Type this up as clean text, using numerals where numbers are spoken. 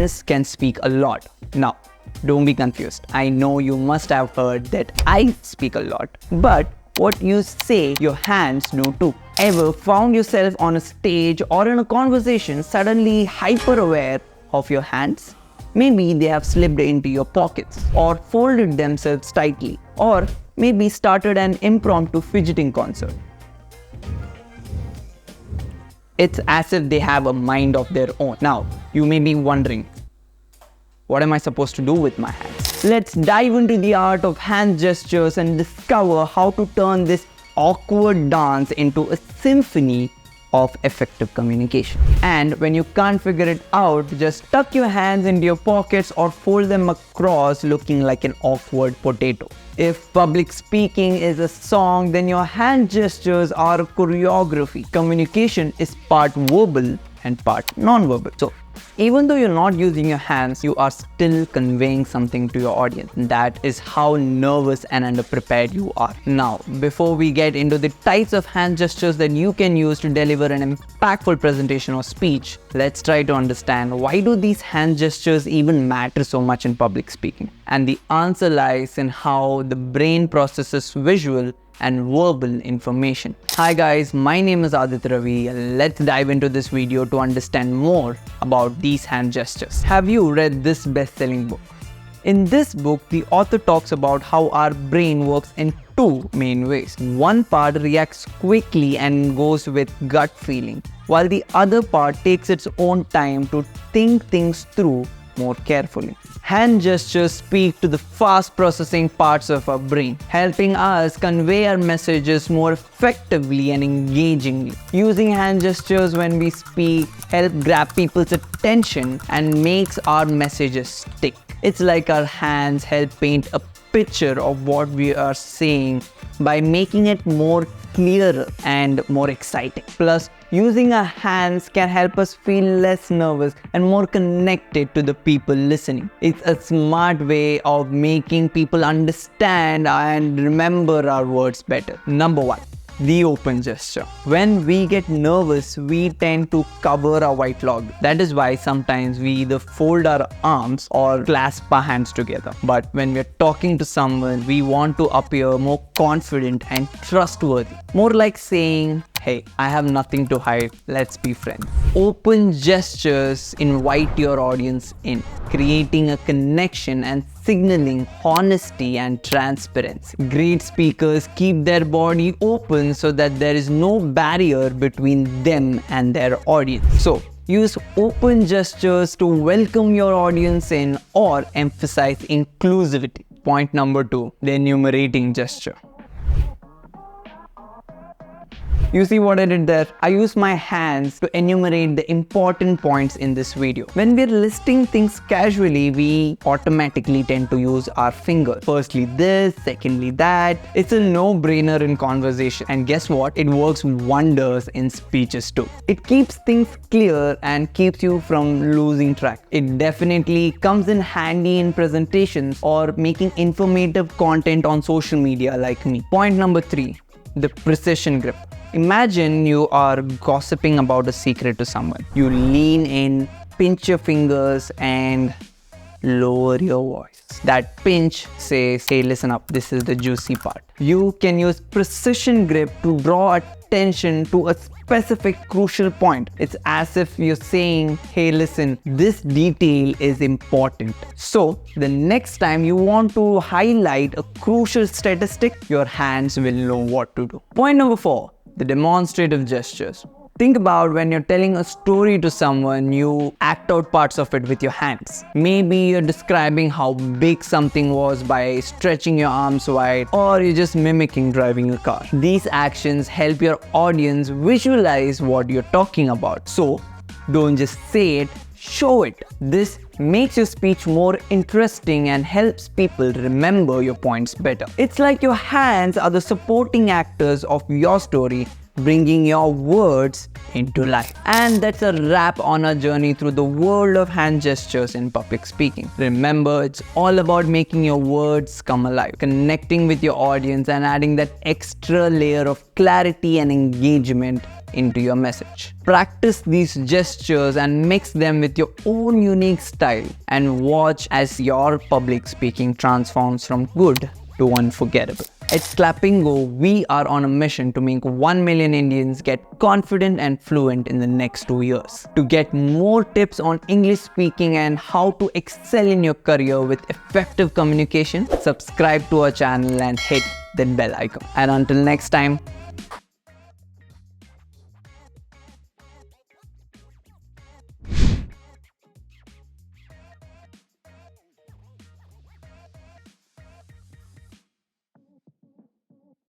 hands can speak a lot. Now, don't be confused. I know you must have heard that I speak a lot, but what you say, your hands do too. Ever found yourself on a stage or in a conversation suddenly hyper aware of your hands? Maybe they have slipped into your pockets or folded themselves tightly, or maybe started an impromptu fidgeting concert. It's as if they have a mind of their own. Now, you may be wondering, what am I supposed to do with my hands? Let's dive into the art of hand gestures and discover how to turn this awkward dance into a symphony of effective communication. And when you can't figure it out, just tuck your hands into your pockets or fold them across looking like an awkward potato. If public speaking is a song, then your hand gestures are a choreography. Communication is part verbal and part non-verbal. So even though you're not using your hands, you are still conveying something to your audience. That is how nervous and underprepared you are. Now, before we get into the types of hand gestures that you can use to deliver an impactful presentation or speech, let's try to understand, why do these hand gestures even matter so much in public speaking? And the answer lies in how the brain processes visual and verbal information. Hi guys, my name is Aditya Ravi. Let's dive into this video to understand more about these hand gestures. Have you read this best-selling book? In this book, the author talks about how our brain works in two main ways. One part reacts quickly and goes with gut feeling, while the other part takes its own time to think things through more carefully. Hand gestures speak to the fast processing parts of our brain, helping us convey our messages more effectively and engagingly. Using hand gestures when we speak help grab people's attention and makes our messages stick. It's like our hands help paint a picture of what we are saying by making it more clearer and more exciting. Plus, using our hands can help us feel less nervous and more connected to the people listening. It's a smart way of making people understand and remember our words better. Number 1. The open gesture. When we get nervous, we tend to cover our white log. That is why sometimes we either fold our arms or clasp our hands together. But when we're talking to someone, we want to appear more confident and trustworthy. More like saying, hey, I have nothing to hide, let's be friends. Open gestures invite your audience in, creating a connection and signaling honesty and transparency. Great speakers keep their body open so that there is no barrier between them and their audience. So, use open gestures to welcome your audience in or emphasize inclusivity. Point number 2, the enumerating gesture. You see what I did there? I used my hands to enumerate the important points in this video. When we're listing things casually, we automatically tend to use our fingers. Firstly this, secondly that. It's a no-brainer in conversation. And guess what? It works wonders in speeches too. It keeps things clear and keeps you from losing track. It definitely comes in handy in presentations or making informative content on social media like me. Point number 3, the precision grip. Imagine you are gossiping about a secret to someone. You lean in, pinch your fingers and lower your voice. That pinch says, hey, listen up, this is the juicy part. You can use precision grip to draw attention to a specific crucial point. It's as if you're saying, hey, listen, this detail is important. So the next time you want to highlight a crucial statistic, your hands will know what to do. Point number 4, the demonstrative gestures. Think about when you're telling a story to someone, you act out parts of it with your hands. Maybe you're describing how big something was by stretching your arms wide, or you're just mimicking driving a car. These actions help your audience visualize what you're talking about. So don't just say it, show it. This makes your speech more interesting and helps people remember your points better. It's like your hands are the supporting actors of your story, bringing your words into life. And that's a wrap on our journey through the world of hand gestures in public speaking. Remember, it's all about making your words come alive, connecting with your audience and adding that extra layer of clarity and engagement into your message. Practice these gestures and mix them with your own unique style, and watch as your public speaking transforms from good to unforgettable. At Clapingo, we are on a mission to make 1 million Indians get confident and fluent in the next 2 years. To get more tips on English speaking and how to excel in your career with effective communication, subscribe to our channel and hit that bell icon. And until next time,